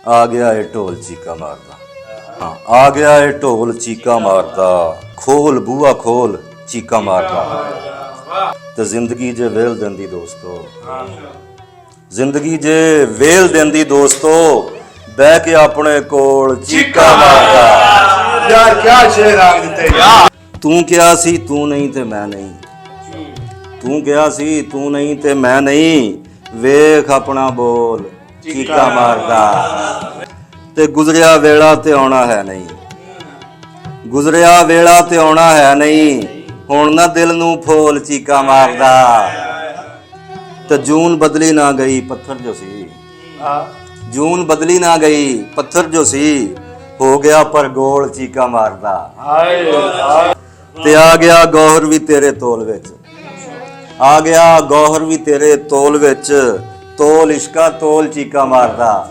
ਆ ਗਿਆ ਏ ਢੋਲ ਚੀਕਾ ਮਾਰਦਾ। ਹਾਂ, ਆ ਗਿਆ ਏ ਢੋਲ ਚੀਕਾ ਮਾਰਦਾ, ਖੋਲ ਬੂਆ ਖੋਲ ਚੀਕਾ ਮਾਰਦਾ। ਤੇ ਜ਼ਿੰਦਗੀ ਜੇ ਵੇਲ ਦਿੰਦੀ ਦੋਸਤੋ, ਜ਼ਿੰਦਗੀ ਜੇ ਵੇਲ ਦਿੰਦੀ ਦੋਸਤੋ, ਬਹਿ ਕੇ ਆਪਣੇ ਕੋਲ ਚੀਕਾ ਮਾਰਦਾ। ਯਾਰ ਕਿਆ ਸ਼ੇਰ ਆ ਦਿੱਤੇ ਯਾਰ। ਤੂੰ ਕਿਹਾ ਸੀ ਤੂੰ ਨਹੀਂ ਤੇ ਮੈਂ ਨਹੀਂ, ਤੂੰ ਕਿਹਾ ਸੀ ਤੂੰ ਨਹੀਂ ਤੇ ਮੈਂ ਨਹੀਂ, ਵੇਖ ਆਪਣਾ ਬੋਲ ਚੀਕਾ ਮਾਰਦਾ। ਤੇ ਗੁਜ਼ਰਿਆ ਵੇਲਾ ਤੇ ਆਉਣਾ ਹੈ ਨਹੀਂ, ਗੁਜ਼ਰਿਆ ਵੇਲਾ ਤੇ ਆਉਣਾ ਹੈ ਨਹੀਂ, ਹੁਣ ਨਾ ਦਿਲ ਨੂੰ ਫੋਲ ਚੀਕਾ ਮਾਰਦਾ। ਤੇ ਜੂਨ ਬਦਲੀ ਨਾ ਗਈ ਪੱਥਰ ਜੋ ਸੀ, ਜੂਨ ਬਦਲੀ ਨਾ ਗਈ ਪੱਥਰ ਜੋ ਸੀ, ਹੋ ਗਿਆ ਪਰ ਗੋਲ ਚੀਕਾ ਮਾਰਦਾ। ਤੇ ਆ ਗਿਆ ਗੌਹਰ ਵੀ ਤੇਰੇ ਤੋਲ ਵਿੱਚ, ਆ ਗਿਆ ਗੌਹਰ ਵੀ ਤੇਰੇ ਤੋਲ ਵਿੱਚ, ਤੋਲ ਇਸ਼ਕਾ ਤੋਲ ਚੀਕਾ ਮਾਰਦਾ।